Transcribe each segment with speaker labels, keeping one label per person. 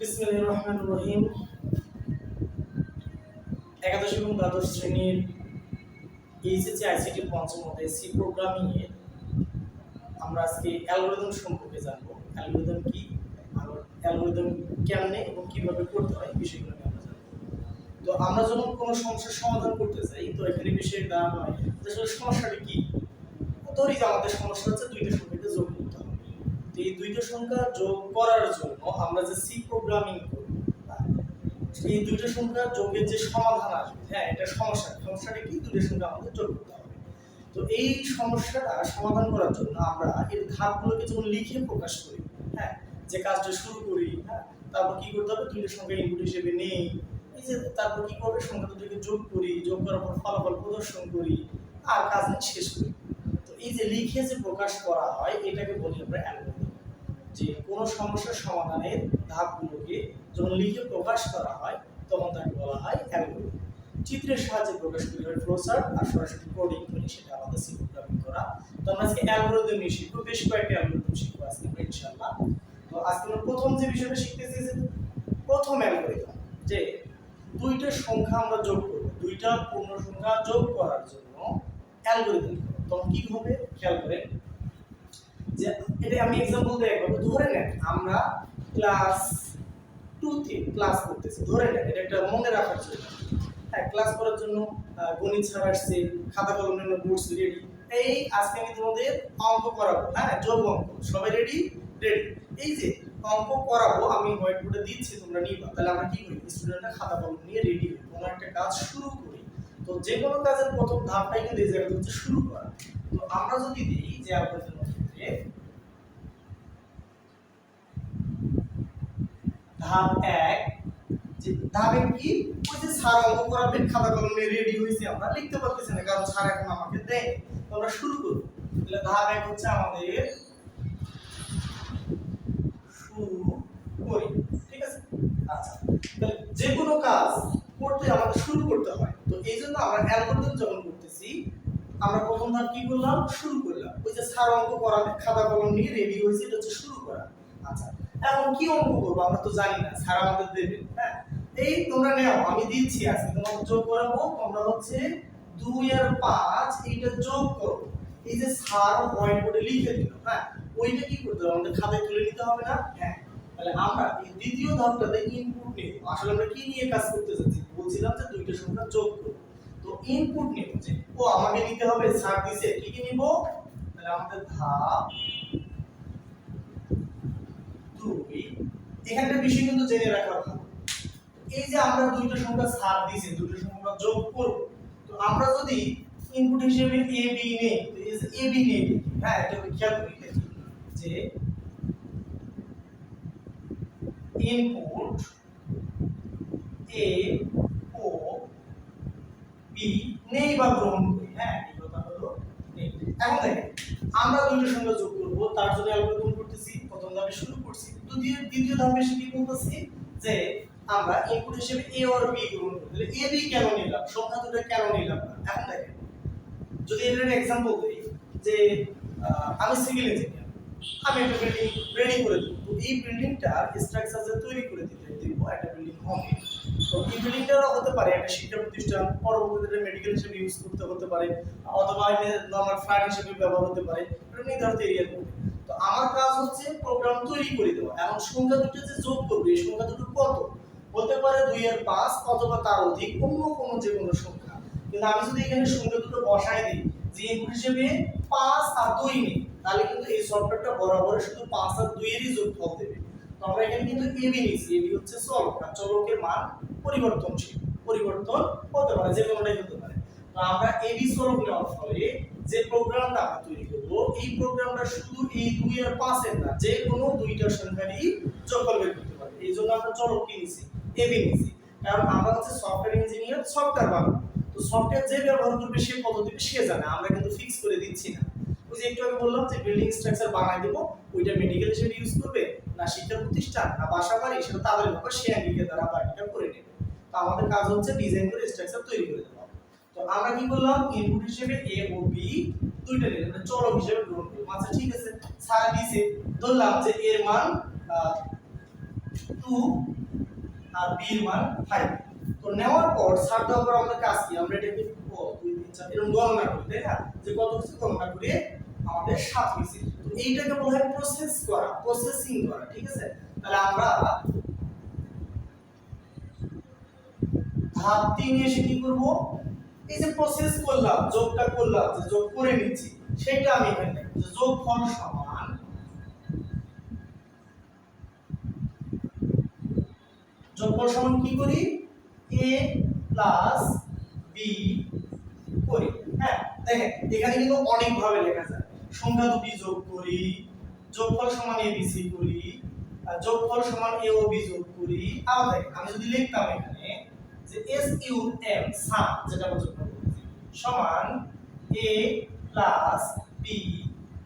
Speaker 1: বিসমিল্লাহির রহমানির রহিম। একাদশ এবং দ্বাদশ শ্রেণীর এইচএসসি আইসিটি পঞ্চম অধ্যায় সি প্রোগ্রামিং এ আমরা আজকে অ্যালগরিদম সম্পর্কে জানবো। অ্যালগরিদম কি, আর অ্যালগরিদম কেমনে এবং কিভাবে করতে হয় বিষয়গুলো নিয়ে আমরা জানবো। তো আমরা যখন কোনো সমস্যার সমাধান করতে চাই, তো এখানে বিষয় দেওয়া হয় যে আসলে সমস্যাটা কি। ধরি যে আমাদের সমস্যা হচ্ছে দুইটা সংখ্যাকে যোগ করতে হবে। তো এই দুইটা সংখ্যা যোগ করার জন্য আমরা যে সি প্রোগ্রামিং করব, এই দুইটা সংখ্যা যোগের যে সমাধান আসবে, হ্যাঁ এটা সমস্যাটা কি, দুইটা সংখ্যা আমাদের যোগ করতে হবে। তো এই সমস্যাটা সমাধান করার জন্য আমরা এর ধাপগুলোকে যখন লিখে প্রকাশ করি, হ্যাঁ যে কাজটা শুরু করি, হ্যাঁ তারপর কি করতে হবে, দুইটা সংখ্যা ইনপুট হিসেবে নেই, এই যে তারপর কি করবে, সংখ্যা দুটোকে যোগ করি, যোগ করার পর ফলাফল প্রদর্শন করি, আর কাজ শেষ করি। তো এই যে লিখে যে প্রকাশ করা হয় এটাকে বলি আমরা অ্যালগরিদম। যে কোনো সমস্যার সমাধানের ধাপগুলোকে যখন লিখে প্রকাশ করা হয় তখন তাকে বলা হয় অ্যালগরিদম। চিত্রের সাহায্যে প্রকাশ করি হয় ফ্লোচার্ট, আর সরাসরি কোডিং করি সেটা আমাদের সি প্রোগ্রামিং করা। তো আমরা আজকে অ্যালগরিদম নিয়ে শিখবো, বেশ কয়েকটা অ্যালগরিদম শিখবো আজকে আমরা ইনশাআল্লাহ। তো আজকে আমরা প্রথম যে বিষয়টা শিখতেছি যে প্রথম অ্যালগরিদম, যে দুইটা সংখ্যা আমরা যোগ করব, দুইটা পূর্ণ সংখ্যা যোগ করার জন্য অ্যালগরিদম। তখন কি হবে খেয়াল করেন, যে এটা আমি एग्जांपल দিয়ে একবার ধরে নেন আমরা ক্লাস 2 তে ক্লাস করতেছি, ধরে নেন এটা একটা মনে রাখার জন্য। হ্যাঁ ক্লাস করার জন্য গণিত স্যার আসছে, খাতা কলম নিয়ে নোটস রেডি। এই আজকে আমি তোমাদের অঙ্ক করাবো, হ্যাঁ যোগ অঙ্ক, সবাই রেডি? এই যে অঙ্ক করাবো আমি হোয়াইট বোর্ডে দিচ্ছি, তোমরা নিবা। তাহলে আমরা কি করি, স্টুডেন্টরা খাতা কলম নিয়ে রেডি হই, কোনো একটা কাজ শুরু করি। তো যে কোনো কাজের প্রথম ধাপটাই কিন্তু এই জায়গাটা হচ্ছে শুরু করা। তো আমরা যদি দিই যে আপনাদের ক্ষেত্রে ধাপ 1, যে ধাপে কি, ওই যে স্যার অঙ্ক করাবেন, খাতা কলম নিয়ে রেডি হইছি, আমরা লিখতে পারতেছি না কারণ স্যার এখন আমাকে দেয়। তো আমরা শুরু করব। তাহলে ধাপ 1 হচ্ছে আমাদের শুরু করি, ঠিক আছে? আচ্ছা, তাহলে যে কোনো কাজ করতে আমাদের শুরু করতে হয়। তো এইজন্য আমরা অ্যালগরিদম যখন করতেছি, আমরা প্রথম ধাপ কি করলাম, শুরু করলাম। ওই যে স্যার অঙ্ক করাবে, খাতা কলম নিয়ে রেডি হইছে, এটা হচ্ছে শুরু করা। আচ্ছা, এখন কি অঙ্ক করবো আমরা তো জানি না, স্যার আমাদের দেবে। হ্যাঁ এই তোমরা নাও, আমি দিচ্ছি আজকে তোমাদের যোগ করাবো। তোমরা হচ্ছে 2 আর 5 এইটা যোগ করো। এই যে স্যার হোয়াইট বোর্ডে লিখে দিল, হ্যাঁ ওইটা কি করতে হবে, আমাদের খাতায় তুলে নিতে হবে না? হ্যাঁ তাহলে আমরা এই দ্বিতীয় ধাপটাতে ইনপুট নেব। আসলে আমরা কি নিয়ে কাজ করতে যাচ্ছি, বলছিলাম যে দুইটা সংখ্যা যোগ করব। তো ইনপুট নেব, যে ও আমাকে নিতে হবে, স্যার দিছে, কি কি নিব। তাহলে আমাদের ধাপ 2, এখানকার বিষয় কিন্তু জেনে রাখা ভালো। এই যে আমরা দুইটা সংখ্যা স্যার দিয়েছে, দুইটা সংখ্যা যোগ করব। তো আমরা যদি ইনপুট হিসেবে a b নেই, তো এই যে a b নেই, হ্যাঁ এটা খেয়াল করি যে ইনপুট a ও b নেই বা গ্রহণ করি, হ্যাঁ এই কথা হলো নেই। এখন দেখেন আমরা দুইটা সংখ্যা যোগ করব, তার জন্য অ্যালগরিদম করতেছি, প্রথম ধাপে শুরু করছি। দ্বিতীয় ধাপে এসে কি বলতেছি, যে আমরা ইনপুট হিসেবে a আর b গ্রহণ করি। তাহলে a b কেন নিলাম, সংখ্যা দুটো কেন নিলাম না? এখন দেখেন, যদি এর एग्जांपल দেই, যে আমি সিভিল ইঞ্জিনিয়ার, আমি একটা বিল্ডিং রেডি করে দেব। তো এই বিল্ডিংটার স্ট্রাকচার যে তৈরি করে দিতে দিব, একটা বিল্ডিং হবে। তো এই বিল্ডিংটাও হতে পারে একটা শিক্ষা প্রতিষ্ঠান, পরবর্তীতে মেডিকেল হিসেবে ইউজ করতে হতে পারে, অথবা নরমাল ফ্ল্যাট হিসেবে ব্যবহার হতে পারে, এটা নির্ধারিত এরিয়ার মধ্যে। তো আমার কাজ হচ্ছে প্রোগ্রাম তৈরি করে দেওয়া। এখন সংখ্যা দুটো যে যোগ করবে, এই সংখ্যা দুটো কত হতে পারে, 2 আর 5 অথবা তার অধিক, অন্য কোনো যে কোনো সংখ্যা। কিন্তু আমি যদি এখানে সংখ্যা দুটো বসাই দিই, যে ইনপুট হিসেবে 5 আর 2 নেই, তাহলে কিন্তু এই সফটওয়্যারটা বরাবর শুধু 5 আর 2 এরই যোগফল দেবে। তো আমরা এখানে কিন্তু ab নিয়েছি, ab হচ্ছে চলক, আর চলকের মান পরিবর্তনশীল, পরিবর্তন হতে পারে, যে কোনোটাই হতে পারে। তো আমরা ab চলক নেওয়ার ফলে যে প্রোগ্রামটা আমরা তৈরি করব, এই প্রোগ্রামটা শুধু এই 2 আর 5 এর না, যে কোনো দুইটা সংখ্যারই যোগফল বের করতে পারে। এইজন্য আমরা চলক কি নিয়েছি, ab নিয়েছি, কারণ আমরা হচ্ছে সফটওয়্যার ইঞ্জিনিয়ার, সফটওয়্যার বানাবো। তো সফটওয়্যার যে ব্যবহার করবে সে কত দিবে সে জানে, আমরা কিন্তু ফিক্স করে দিচ্ছি না। ওই যে একটু আগে বললাম যে বিল্ডিং স্ট্রাকচার বানাই দেব, ওইটা মেডিকেল হিসেবে ইউজ করবে না শিক্ষা প্রতিষ্ঠান না বাসা বাড়ি, সেটা তাদের ব্যাপার, সে আঙ্গিকে তারা বাকিটা করে নেবে। তো আমাদের কাজ হচ্ছে ডিজাইন করে স্ট্রাকচার তৈরি করে দেওয়া। তো আমরা কি করলাম, ইনপুট হিসেবে a ও b দুইটা নিলাম, মানে চলক হিসেবে গ্রহণ করলাম। আচ্ছা ঠিক আছে, স্যার দিয়েছে, ধরলাম যে এর মান 2 2 আর b এর মান 5। তো নেওয়ার পর স্যার দেওয়ার পর আমাদের কাজ কি, আমরা এটাকে 2 3 4 এরকম গণনা করি, তাই না, যে কত হচ্ছে গণনা করে আমাদের 7 হইছে। তো এইটাকে বলা হয় প্রসেস করা, প্রসেসিং করা, ঠিক আছে। তাহলে আমরা ধাপ 3 এসে কি করব, এই যে প্রসেস করলাম, যোগটা করলাম, যে যোগ করে নিচ্ছি সেটা আমি এখানে লিখব, যে যোগফল সমান কি করি, a প্লাস b করি। হ্যাঁ দেখেন এখানে কিন্তু অনেক ভাবে লেখা যায়, সংখ্যা দুটি যোগ করি, যোগফল সমান abc করি, আর যোগফল সমান a ও b যোগ করি। আবার দেখেন আমি যদি লিখতাম এখানে যে sum সাম, যেটা আমরা যোগ করব, সমান a প্লাস b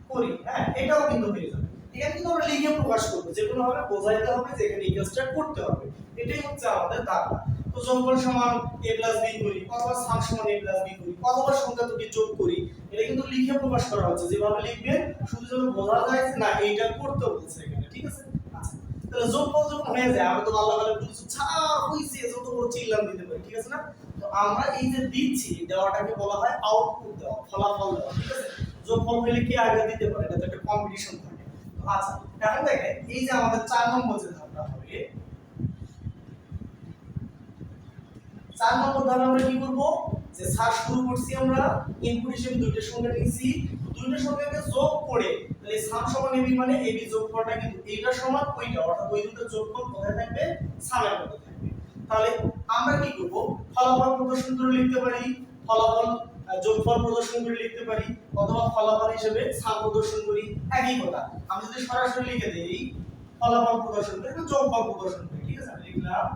Speaker 1: করি। হ্যাঁ এটাও কিন্তু হয়ে যাবে। এখানে কিন্তু আমরা লিখে প্রকাশ করব, যে কোনো ভাবে বোঝাইতে হবে যে এখানে এই কাজটা করতে হবে, এটাই হচ্ছে আমাদের ধারণা। তো যোগফল সমান a প্লাস b করি, অথবা সাম সমান a প্লাস b করি, অথবা সংখ্যা দুটি যোগ করি, এটা কিন্তু লিখে প্রকাশ করা হচ্ছে। যেভাবে লিখবেন শুধু যেন বোঝা যায় যে না এইটা করতে বলছে এখানে, ঠিক আছে। আচ্ছা তাহলে যোগফল যখন হয়ে যায় আমরা তো আল্লাহ তাআলা বলেছি হইছে, যত বড় চিল্লাম দিতে পারি, ঠিক আছে না। তো আমরা এই যে দিচ্ছি দেওয়াটাকে বলা হয় আউটপুট দেওয়া, ফলাফল দেওয়া, ঠিক আছে। যোগফল হইলে কি আগে দিতে পারে, এটা তো একটা কম্পিটিশন থাকে। তো আচ্ছা এখন দেখেন এই যে আমাদের 4 নম্বর যে ধাপটা হবে, 4 নম্বর ধাপে আমরা কি করব, যে স্যার শুরু করছি আমরা ইনপুট হিসেবে দুইটা সংখ্যা নিয়েছি, দুইটা সংখ্যাকে যোগ করে তাহলে সাম সমান ab মানে ab যোগফলটা কিন্তু এইটা সমান ওইটা, অর্থাৎ ওই দুটো যোগফল কোথায় থাকবে, সামের মধ্যে থাকবে। তাহলে আমরা কি করব, ফলাফল প্রদর্শন করে লিখতে পারি, ফলাফল যোগফল প্রদর্শন করে লিখতে পারি, অথবা ফলাফল হিসেবে সাম প্রদর্শন করি, একই কথা। আমি যদি সরাসরি লিখে দেই ফলাফল প্রদর্শন করি বা যোগফল প্রদর্শন করি, ঠিক আছে, আমি লিখলাম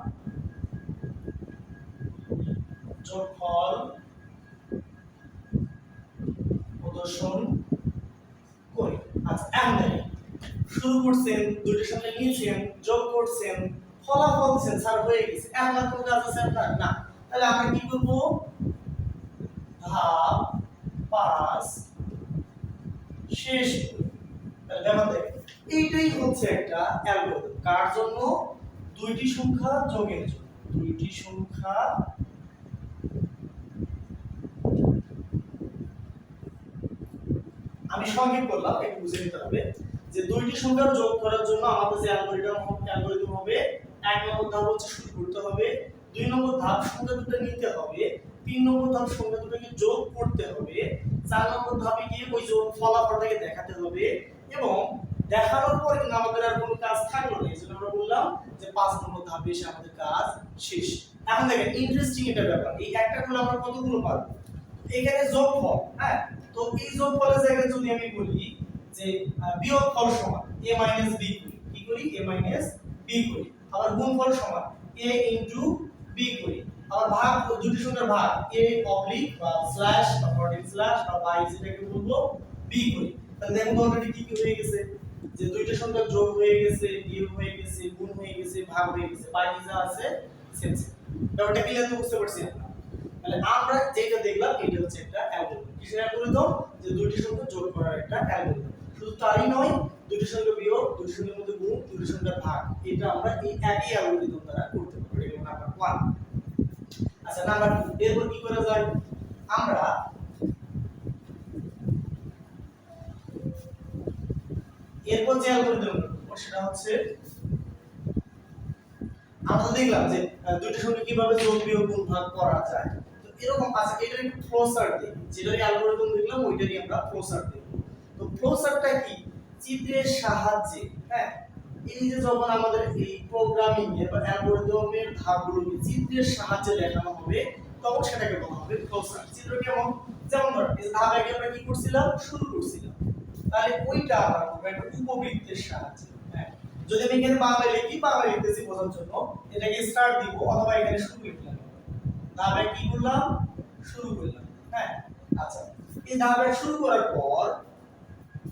Speaker 1: যোগফল প্রদর্শন করি। আচ্ছা এখন দেখেন শুরু করছেন, দুইটার সাথে নিয়েছেন, যোগ করছেন, ফলাফল দিচ্ছেন, স্যার হয়ে গেছে, এখন আর কোনো কাজ আছে আপনার না। তাহলে আমরা কি করব, ধাপ 5 শেষ করি। তাহলে দেখেন এইটাই হচ্ছে একটা অ্যালগরিদম, কার জন্য, দুইটি সংখ্যা যোগের জন্য, দুইটি সংখ্যা আমি সংক্ষেপ করলাম, একটু বুঝে নিতে হবে যে দুইটি সংখ্যা যোগ করার জন্য আমাদের যে অ্যালগরিদম হবে, এক নম্বর ধাপ হচ্ছে শুরু করতে হবে, দুই নম্বর ধাপ সংখ্যা দুটো নিতে হবে, তিন নম্বর ধাপ সংখ্যা দুটোকে যোগ করতে হবে, চার নম্বর ধাপে গিয়ে ওই যোগ ফলাফলটাকে দেখাতে হবে, এবং দেখানোর পর কিন্তু আমাদের আর কোনো কাজ থাকলো না, এজন্য আমরা বললাম যে 5 নম্বর ধাপে এসে আমাদের কাজ শেষ। এখন দেখেন ইন্টারেস্টিং এটা ব্যাপার, এই একটা করলে আমরা কতগুলো পাবো, এখানে যোগফল, হ্যাঁ তো এই যোগফলের জায়গায় যদি আমি বলি যে বিয়োগফল সমান a b করি, কি করি, a b করি, আবার গুণফল সমান a b করি, আবার ভাগ, দুটি সংখ্যার ভাগ a অবলিক বা স্ল্যাশ বা ডট স্ল্যাশ বা বাই যেটাকে বলবো b করি। তাহলে দেখুন অলরেডি কি হয়ে গেছে, যে দুইটা সংখ্যা যোগ হয়ে গেছে, বিয়োগ হয়ে গেছে, গুণ হয়ে গেছে, ভাগ হয়ে গেছে, বাই যা আছে সেম সেম। ব্যাপারটা ক্লিয়ার তো বুঝতে পারছি আপনারা। তাহলে আমরা যেটা দেখলাম এটা হচ্ছে একটা অ্যালগরিদম, কিসের অ্যালগরিদম, যে দুইটি সংখ্যা যোগ করার একটা অ্যালগরিদম। শুধু তাই নয়, দুইটি সংখ্যা বিয়োগ, দুইটি সংখ্যার মধ্যে গুণ, দুইটি সংখ্যার ভাগ, এটা আমরা এই একই অ্যালগরিদম দ্বারা করতে পারি। এটা নাম্বার 1। আচ্ছা নাম্বার 2, এরপর কি করা যায়, আমরা এরপর যে অ্যালগরিদম সেটা হচ্ছে আমরা দেখলাম যে দুইটা সংখ্যা কিভাবে যোগ বিয়োগ গুণ ভাগ করা যায়। তো এরকম আছে, এটার একটু ফ্লো চার্ট দেখি, যেটারই অ্যালগরিদম দেখলাম ওইটারই আমরা ফ্লো চার্ট দেখব। তো ফ্লো চার্টটা কি, চিত্রের সাহায্যে, হ্যাঁ এই যে যখন আমাদের এই প্রোগ্রামিং এর বা অ্যালগরিদমের ধাপগুলোকে চিত্রের সাহায্যে দেখানো হবে তখন সেটাকে বলা হবে ফ্লো চার্ট। চিত্র কেমন, যেমন ধর এই ধাপ আগে আমরা কি করছিলাম, শুরু করছিলাম, তাহলে ওইটা আমরা করব একটা উপবৃত্তের সাহায্যে। হ্যাঁ যদি আমি এখানে বাংলা লিখি, বাংলা লিখতেছি বোঝার জন্য, এটাকে স্টার্ট দিব, অথবা এখানে শুরু লিখলাম, ধাপে কি করলাম, শুরু করলাম। হ্যাঁ আচ্ছা এই ধাপে শুরু করার পর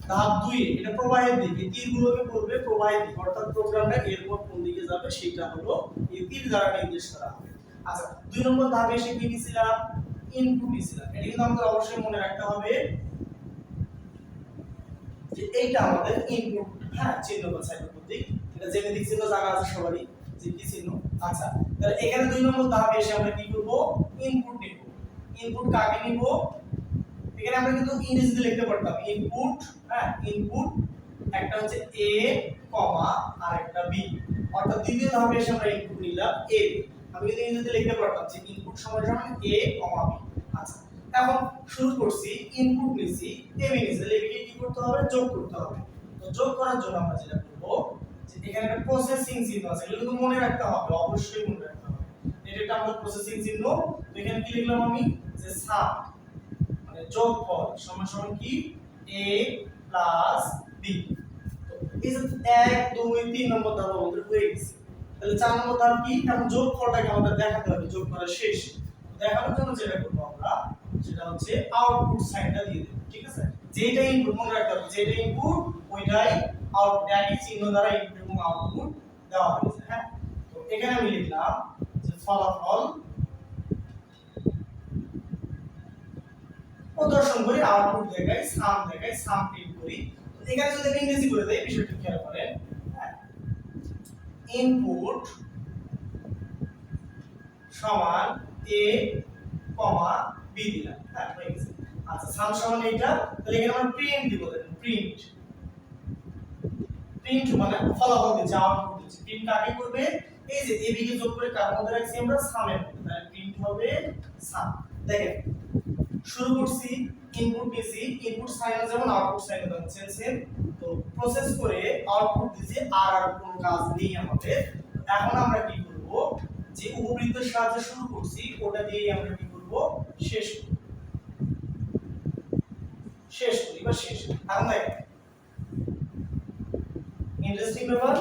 Speaker 1: ধাপ 2 এটা প্রবাহের দিকে, তীরগুলোকে পড়বে প্রবাহের দিকে, অর্থাৎ প্রোগ্রামটা এরপর কোন দিকে যাবে সেটা হলো এই তীর দ্বারা নির্দেশ করা হবে। আচ্ছা 2 নম্বর ধাপে এসে কি নিছিলাম, ইনপুট নিছিলাম। এটা কিন্তু আমাদের অবশ্যই মনে রাখতে হবে যে এইটা আমাদের ইনপুট, হ্যাঁ চিহ্ন বা সাইন প্রতীক, এটা জ্যামিতিক চিহ্ন জানা আছে সবারই। যে কি চিহ্ন। আচ্ছা, তাহলে এখানে 2 নম্বর ধাপে এসে আমরা কি করব, ইনপুট নিব। ইনপুট কাকে নিব, এখানে আমরা কিন্তু ইংরেজিতে লিখতে পারতাম ইনপুট, হ্যাঁ ইনপুট একটা হচ্ছে a কমা আর একটা b, অর্থাৎ দ্বিতীয় ধাপে এসে আমরা ইনপুট নিলাম a, আমি কিন্তু ইংরেজিতে লিখতে পারতাম যে ইনপুট সমান সমান a কমা b। আচ্ছা, এখন শুরু করছি, ইনপুট নিছি, a b নিছি, লিখে কি করতে হবে, যোগ করতে হবে। তো যোগ করার জন্য আমরা যেটা করব, যে এখানে একটা প্রসেসিং চিহ্ন আছে, এগুলো কিন্তু মনে রাখতে হবে, অবশ্যই মনে রাখতে হবে। এটা একটা আমাদের প্রসেসিং চিহ্ন। তো এখানে কি লিখলাম আমি, যে সাম মানে যোগফল সমান সমান কি a প্লাস b। তো এই যে 1 2 3 নম্বর ধাপ আমাদের হয়ে গেছে। তাহলে 4 নম্বর ধাপ কি, এখন যোগফলটাকে আমাদের দেখাতে হবে, যোগ করা শেষ। দেখানোর জন্য যেটা করব আমরা, সেটা হচ্ছে আউটপুট সাইনটা দিয়ে দেব, ঠিক আছে। যেটা ইনপুট মনে রাখতে হবে, যেটা ইনপুট ওইটাই আউটপুট, একই চিহ্ন দ্বারা ইনপুট এবং আউটপুট দেওয়া হয়েছে, হ্যাঁ। তো এখানে আমি লিখলাম যে ফলাফল প্রদর্শন করি, আউটপুট দেখাই, সাম প্রিন্ট করি। তো এখানে যদি আমি ইংরেজি করে দেই, বিষয়টা খেয়াল করেন, ইনপুট সমান a কমা b দিলাম, হ্যাঁ হয়ে গেছে। আচ্ছা, সাম সমান এটা, তাহলে এখানে আমরা প্রিন্ট দিব, দেখেন প্রিন্ট, প্রিন্ট মানে ফলাফল দিচ্ছে, আউটপুট দিচ্ছে। প্রিন্ট কাকে করবে, এই যে a b কে যোগ করে কার মধ্যে রাখছি আমরা, সামের মধ্যে, তাহলে প্রিন্ট হবে সাম। দেখেন শুরু করছি, ইনপুট নিছি, ইনপুট সাইন যেমন আউটপুট সাইন তেমন সেম। তো প্রসেস করে আউটপুট দিছি, আর কোনো কাজ নেই আমাদের। এখন আমরা কি করব, যে উপবৃত্তের সাহায্যে শুরু করছি ওটা দিয়ে আমরা কি করব, শেষ করব, শেষ করি বা শেষ। এখন দেখেন ইন্টারেস্টিং ব্যাপার,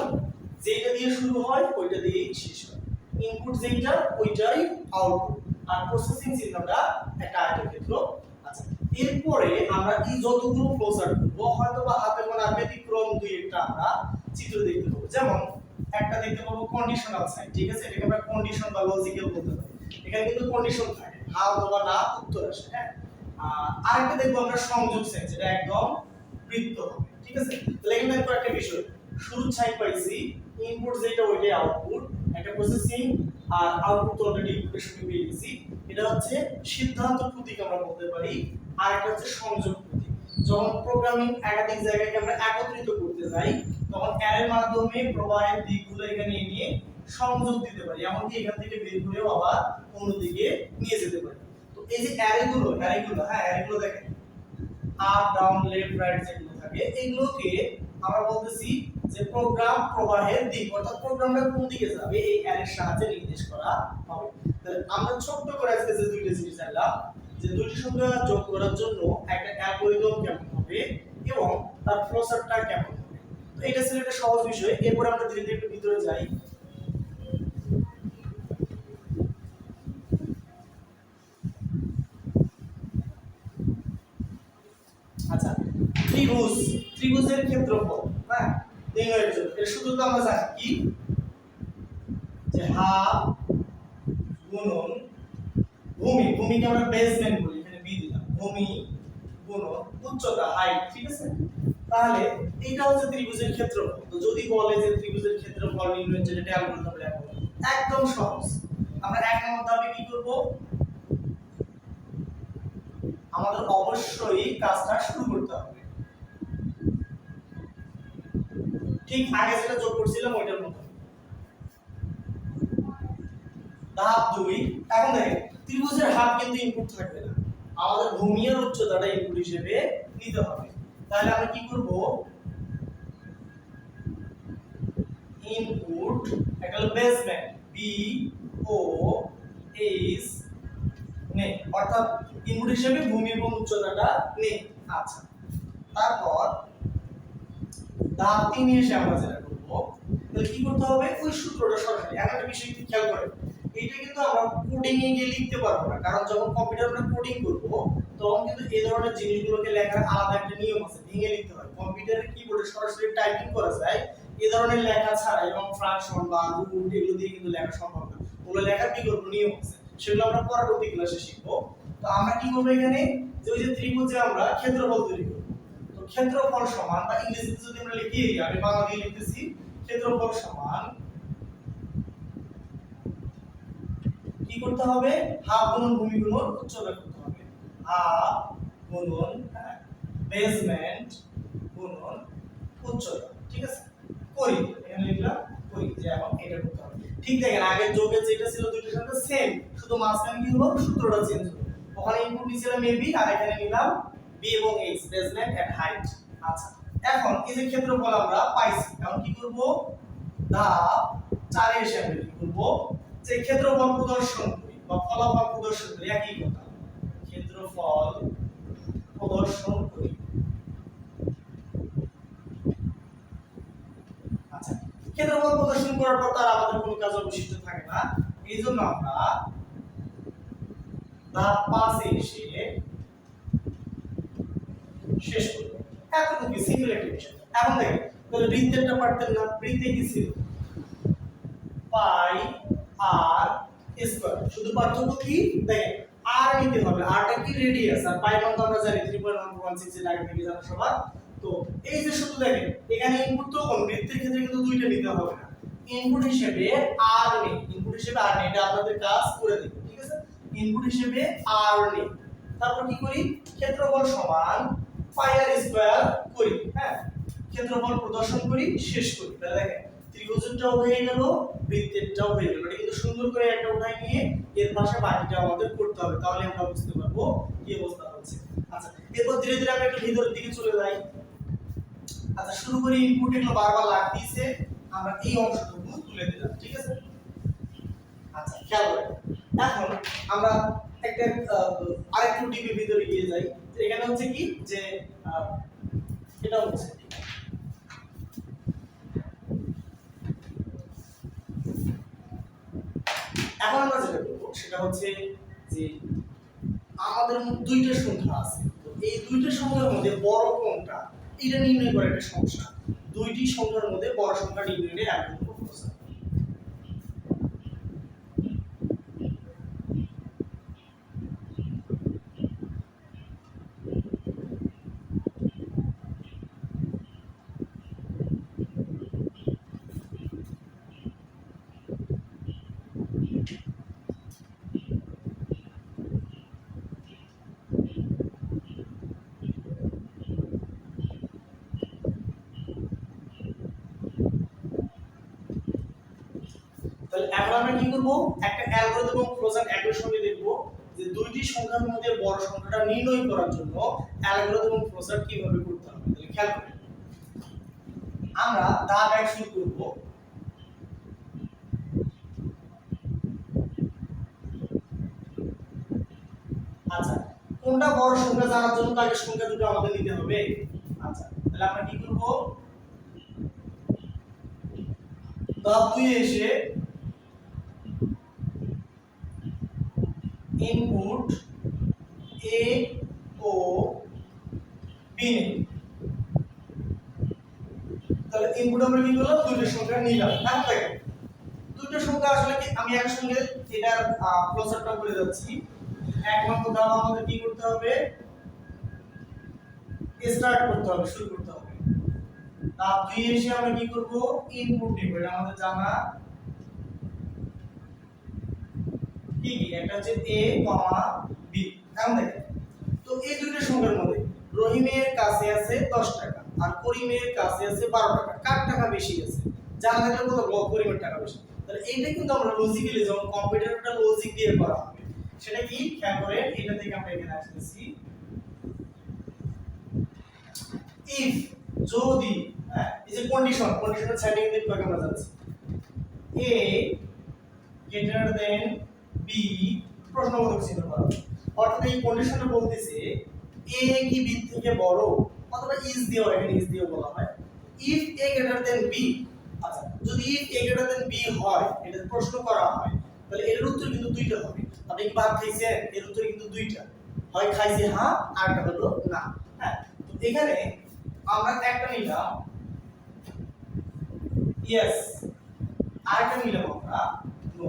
Speaker 1: যেটা দিয়ে শুরু হয় ওইটা দিয়েই শেষ হয়। ইনপুট যেটা ওইটাই আউটপুট, আর প্রসেসিং চিহ্নটা একটা আয়তক্ষেত্র। আচ্ছা, এরপরে আমরা এই যতগুলো ফ্লোচার্ট করব, হয়তো বা হাতে গোনা ব্যতিক্রম দুই একটা আমরা চিত্র দেখতে পাবো। যেমন একটা দেখতে পাবো কন্ডিশনাল সাইন, ঠিক আছে, এটাকে আমরা কন্ডিশন বা লজিক্যাল বলতে পারি। এখানে কিন্তু কন্ডিশন থাকে, হ্যাঁ অথবা না উত্তর আসে, হ্যাঁ। আরেকটা দেখবো আমরা সংযোগ সাইন, যেটা একদম বৃত্ত হবে, ঠিক আছে। তাহলে এখানে দেখো একটা বিষয়, শুরু সাইন পাইছি, ইনপুট যেটা ওইটাই আউটপুট, একটা প্রসেসিং আর আউটপুট তো অলরেডি ইনপুটের সঙ্গে পেয়ে গেছি। এটা হচ্ছে সিদ্ধান্ত প্রতীক আমরা বলতে পারি, আর একটা হচ্ছে সংযোগ প্রতীক। যখন প্রোগ্রামিং একাধিক জায়গাকে আমরা একত্রিত করতে যাই, তখন অ্যারের মাধ্যমে প্রবাহের দিকগুলো এখানে নিয়ে সংযোগ দিতে পারি, এমনকি এখান থেকে বের করেও আবার অন্যদিকে নিয়ে যেতে পারি। তো এই যে অ্যারেগুলো, হ্যাঁ অ্যারেগুলো দেখেন, আপ ডাউন লেফট রাইট যেগুলো থাকে, এগুলোকে আমরা বলতেছি যে প্রোগ্রাম প্রবাহের দিক, অর্থাৎ প্রোগ্রামটা কোন দিকে যাবে এই অ্যারের সাহায্যে নির্দেশ করা হবে। তাহলে আমরা ছোট্ট করে আজকে যে দুইটা জিনিস জানলাম, যে দুইটি সংখ্যা যোগ করার জন্য একটা অ্যালগরিদম কেমন হবে এবং তার ফ্লোচার্টটা কেমন হবে। তো এটা ছিল একটা সহজ বিষয়। এরপর আমরা ধীরে ধীরে একটু ভিতরে যাই। আচ্ছা, ত্রিভুজের ক্ষেত্রফল, হ্যাঁ নির্ণয়ের জন্য এর সূত্র তো আমরা জানি কি, যে হাফ গুণন ভূমিকে আমরা বেসমেন্ট বলি, এখানে বি দিলাম, ভূমি গুণন উচ্চতা হাইট, ঠিক আছে। তাহলে এইটা হচ্ছে ত্রিভুজের ক্ষেত্রফল। তো যদি বলে যে ত্রিভুজের ক্ষেত্রফল নির্ণয়ের জন্য এটা অ্যালগরিদম লেখো, একদম সহজ। আমরা এক নম্বর ধাপে কি করব, আমাদের অবশ্যই কাজটা শুরু করতে হবে, ঠিক আগে যেটা যোগ করছিলাম ওইটার মতো। ধাপ 2, এখন দেখেন ত্রিভুজের হাফ কিন্তু ইনপুট থাকবে না, আমাদের ভূমি আর উচ্চতাটা ইনপুট হিসেবে নিতে হবে। তাহলে আমরা কি করব, ইনপুট একটা হলো বেসমেন্ট বি ও এস নে, অর্থাৎ ইনপুট হিসেবে ভূমি এবং উচ্চতাটা নে। আচ্ছা, তারপর ধাপ 3 এসে আমরা যেটা করব, তাহলে কি করতে হবে, ওই সূত্রটা সরাসরি। এখন একটা বিষয় খেয়াল করেন, এইটা কিন্তু আমরা কোডিং এ গিয়ে লিখতে পারবো না, কারণ যখন কম্পিউটার আমরা কোডিং করব তখন কিন্তু এই ধরনের জিনিসগুলোকে লেখার আলাদা একটা নিয়ম আছে, ভেঙে লিখতে হয়। কম্পিউটারের কিবোর্ডে সরাসরি টাইপিং করা যায়, এই ধরনের লেখা ছাড়া এবং ফ্র্যাকশন বা রুট এগুলো দিয়ে কিন্তু লেখা সম্ভব না। ওগুলো লেখার বিকল্প নিয়ম আছে, সেগুলো আমরা পরবর্তী ক্লাসে শিখবো। তো আমরা কি করব, এখানে যে ওই যে ত্রিভুজে আমরা ক্ষেত্রফল তৈরি করব। তো ক্ষেত্রফল সমান, বা ইংরেজিতে যদি আমরা লিখি, আমি বাংলা দিয়ে লিখতেছি, ক্ষেত্রফল সমান কি করতে হবে হাফ গুণন ভূমি গুণন উচ্চতা করতে হবে হাফ গুণন বেসমেন্ট গুণন উচ্চতা ঠিক আছে করি এখানে লিখলাম করি যে এখন এটা করতে হবে ঠিক দেখেন আগে যোগের যেটা ছিল দুইটার সাথে সেম শুধু মাঝখানে কি হলো সূত্রটা চেঞ্জ হলো ওখানে ইনপুট নিছিলাম এবি আর এখানে নিলাম বি এবং এইচ বেসমেন্ট এন্ড হাইট আচ্ছা এখন এই যে ক্ষেত্রফল আমরা পাইছি এখন কি করব ধাপ 4 এ এসে আমরা কি করব যে ক্ষেত্রফল প্রদর্শন করি বা ফলাফল প্রদর্শন করি একই কথা ক্ষেত্রফল প্রদর্শন করি আচ্ছা ক্ষেত্রফল প্রদর্শন করার পর তার আমাদের কোনো কাজ অবশিষ্ট থাকে না এইজন্য আমরা ধাপ 5 এ এসে শেষ করব এতটুকু সিঙ্গেল একটা বিষয় এখন দেখেন তাহলে বৃত্তেরটা পারতেন না বৃত্তে কি ছিল পাই আর স্কয়ার শুধু পার্থক্য কি দেখেন আর নিতে হবে আরটা কি রেডিয়াস আর পাই মান তো আমরা জানি 3.116 এর আগে থেকে জানা সবার তো এই যে শুধু দেখেন এখানে ইনপুট তো কোন বৃত্তের ক্ষেত্রে কিন্তু দুইটা নিতে হবে না ইনপুট হিসেবে আর নেই ইনপুট হিসেবে আর নেই এটা আপনাদের কাজ করে দেব ঠিক আছে ইনপুট হিসেবে আর নেই তারপর কি করি ক্ষেত্রফল সমান পাই আর স্কয়ার করি হ্যাঁ ক্ষেত্রফল প্রদর্শন করি শেষ করি তাহলে দেখেন ত্রিভুজটাও হয়ে গেল বৃত্তেরটাও হয়ে গেল এটা কিন্তু সুন্দর করে একটা উঠাই নিয়ে এর পাশে বাকিটা আমাদের করতে হবে তাহলে আমরা বুঝতে পারবো কি অবস্থা হচ্ছে আচ্ছা এরপর ধীরে ধীরে আমরা একটু ভিতরের দিকে চলে যাই আচ্ছা শুরু করি ইনপুট এগুলো বারবার লাগতেছে আমরা এই অংশটুকু তুলে দিলাম ঠিক আছে আচ্ছা খেয়াল করেন এখন আমরা একটা আরেকটু ডিপে ভিতরে গিয়ে যাই এখানে হচ্ছে কি যে এটা হচ্ছে এখন আমরা যেটা করবো সেটা হচ্ছে যে আমাদের দুইটা সংখ্যা আছে তো এই দুইটা সংখ্যার মধ্যে বড় কোনটা এটা নির্ণয় করা একটা সমস্যা দুইটি সংখ্যার মধ্যে বড় সংখ্যা নির্ণয়ের অ্যালগরিদম প্রসেস তাহলে এখন আমরা কি করব একটা অ্যালগরিদম এবং ফ্লোচার্ট একই সঙ্গে দেখব যে দুইটি সংখ্যার মধ্যে বড় সংখ্যাটা নির্ণয় করার জন্য অ্যালগরিদম এবং ফ্লোচার্ট কিভাবে করতে হবে তাহলে খেয়াল করুন আমরা ধাপ 1 শুরু করব আচ্ছা কোনটা বড় সংখ্যা জানার জন্য তাকে সংখ্যা দুটো আমাদের নিতে হবে আচ্ছা তাহলে আমরা কি করব ধাপ 2 এ এসে ইনপুট a ও b নেই তাহলে ইনপুট আমরা কি করলাম দুইটা সংখ্যা নিলাম এখন দেখেন দুইটা সংখ্যা আসলে কি আমি একসঙ্গে এটার ক্লোজারটা করে যাচ্ছি এক নম্বর ধাপ আমাদের কি করতে হবে স্টার্ট করতে হবে শুরু করতে হবে ধাপ 2 এসে আমরা কি করব ইনপুট নিব এটা আমাদের জানা কি কি একটা হচ্ছে a, b এখন দেখেন তো এই দুইটা সংখ্যার মধ্যে রহিমের কাছে আছে 10 টাকা আর করিমের কাছে আছে 12 টাকা কার টাকা বেশি আছে জানা থাকলে কত করিমের টাকা বেশি তাহলে এইটা কিন্তু আমরা লজিক্যালি যখন কম্পিউটারটা লজিক দিয়ে করা হবে সেটা কি খেয়াল করেন এটা থেকে আমরা এখানে আসতেছি ইফ যদি এই যে কন্ডিশনের সেটিং দিক থেকে আমরা যাচ্ছি a greater than b প্রশ্নবোধক চিহ্ন করা অর্থাৎ এই কন্ডিশনটা বলতেছে a কি b থেকে বড় অথবা is দিয়েও এখানে is দিয়েও বলা হয় if a greater than b আচ্ছা যদি if a greater than b হয় এটা প্রশ্ন করা হয় তাহলে এর উত্তর কিন্তু দুইটা হবে আপনি কি ভাগ খাইছেন এর উত্তর কিন্তু দুইটা হয় খাইছে হ্যাঁ আরটা হলো না হ্যাঁ তো এখানে আমরা একটা নিলাম ইয়েস আরেকটা নিলাম আমরা নো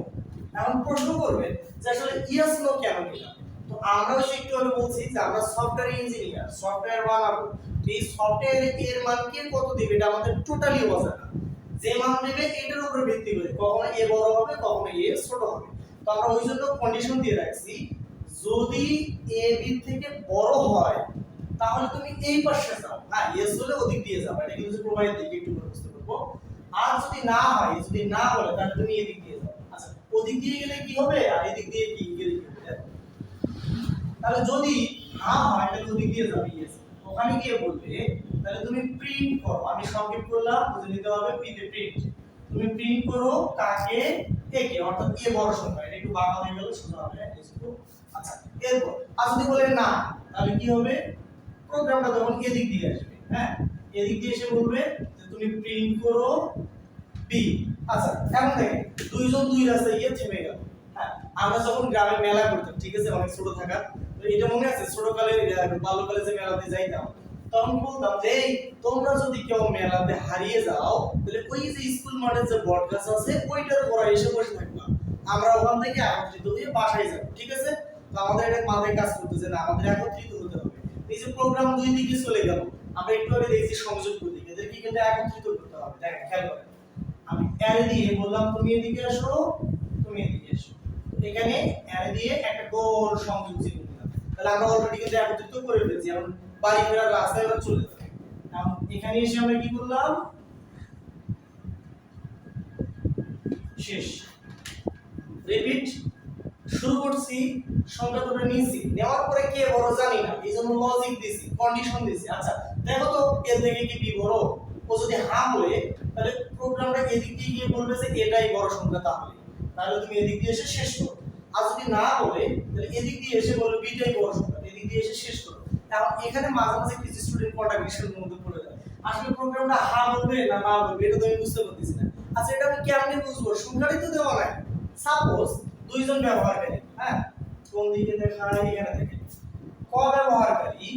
Speaker 1: এখন প্রশ্ন করবেন যে আসলে ইয়েস নো কেন নিলাম তো আমরা একটু আগে বলছি যে আমরা সফটওয়্যার ইঞ্জিনিয়ার সফটওয়্যার বানাবো তো এই সফটওয়্যার এর মান কে কত দিবে এটা আমাদের টোটালি অজানা যে মান দেবে এটার উপর ভিত্তি করে কখনো এ বড় হবে কখনো এ ছোট হবে তো আমরা ওই জন্য কন্ডিশন দিয়ে রাখছি যদি এ বি থেকে বড় হয় তাহলে তুমি এই পাশে যাও, হ্যাঁ এস হলে ওদিক দিয়ে যাও, এটা কিন্তু প্রবাহের দিকে একটু বুঝতে পারবো। আর যদি না হয়, যদি না বলে তাহলে তুমি এদিক দিয়ে যাও। আচ্ছা ওদিক দিয়ে গেলে কি হবে আর এদিক দিয়ে কি এদিক হবে? তাহলে যদি না হয় তাহলে ওদিক দিয়ে যাবে ইয়েস, ওখানে গিয়ে বলবে তাহলে তুমি প্রিন্ট করো, আমি সংক্ষেপ করলাম বুঝে নিতে হবে পি তে প্রিন্ট, তুমি প্রিন্ট করো কাকে একে, অর্থাৎ এ বড় সংখ্যা, এটা একটু বাঁকা হয়ে গেল সোজা হবে একটু। আচ্ছা এরপর আর যদি বলে না তাহলে কি হবে, প্রোগ্রামটা তখন এদিক দিয়ে আসবে, হ্যাঁ এদিক দিয়ে এসে বলবে যে তুমি প্রিন্ট করো বি। আচ্ছা এখন দেখেন দুইজন দুই রাস্তায় গিয়ে থেমে গেল। হ্যাঁ আমরা যখন গ্রামে মেলা করতাম, ঠিক আছে অনেক ছোট থাকা, তো এটা মনে আছে ছোটকালে বাল্যকালে যে মেলাতে যাইতাম তখন বলতাম যে এই তোমরা যদি কেউ মেলাতে হারিয়ে যাও তাহলে ওই যে স্কুল মাঠে যে বট গাছ আছে ওইটার গোড়ায় এসে বসে থাকবা, আমরা ওখান থেকে একত্রিত হয়ে বাসায় যাব, ঠিক আছে। তো আমাদের এটা মাথায় কাজ করতেছে না, আমাদের একত্রিত হতে হবে। এই যে প্রোগ্রাম দুই দিকে চলে গেল, আমরা একটু আগে দেখছি সংযোগ দুই দিকে, এদেরকে কিন্তু একত্রিত করতে হবে। দেখেন খেয়াল করেন আমি অ্যারে দিয়ে বললাম তুমি এদিকে আসো, তুমি এদিকে এসো, এখানে অ্যারে দিয়ে একটা গোল সংযোগ চিহ্ন দিলাম, তাহলে আমরা অলরেডি কিন্তু একত্রিত করে ফেলেছি। এখন বাড়ি ফেরার রাস্তায় এবার চলে যাবে। এখন এখানে এসে আমরা কি করলাম, শেষ রিপিট শুরু করছি, সংখ্যা দুটো নিয়েছি, নেওয়ার পরে কে বড় জানি না, এই জন্য লজিক দিছি, কন্ডিশন দিছি। আচ্ছা দেখো তো এর থেকে কি বি বড়, ও যদি হ্যাঁ বলে তাহলে প্রোগ্রামটা এদিক দিয়ে গিয়ে বলবে যে এটাই বড় সংখ্যা, তাহলে তুমি এদিক দিয়ে এসে শেষ করো। আর যদি না বলে তাহলে এদিক দিয়ে এসে বলবে বিটাই বড় সংখ্যা, এদিক দিয়ে এসে শেষ করো। এখন এখানে মাঝে মাঝে কিছু স্টুডেন্ট কন্ট্রাডিকশনের মধ্যে পড়ে যায়, আসলে প্রোগ্রামটা হ্যাঁ বলবে না না বলবে এটা তো আমি বুঝতে পারতেছি না। আচ্ছা এটা আমি কেমনে বুঝবো, সংখ্যাটাই তো দেওয়া নাই। সাপোজ দুইজন ব্যবহারকারী, হ্যাঁ কোন দিকে দেখায়, এখানে দেখেন ক ব্যবহারকারী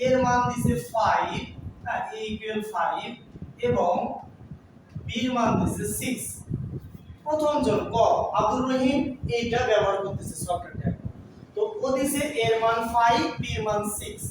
Speaker 1: এর মান দিছে 5, হ্যাঁ a ইকুয়াল 5 এবং b এর মান দিছে 6। প্রথম জন ক আব্দুর রহিম এইটা ব্যবহার করতেছে সফটওয়্যারটা, তো ও দিছে এর মান 5 b এর মান 6।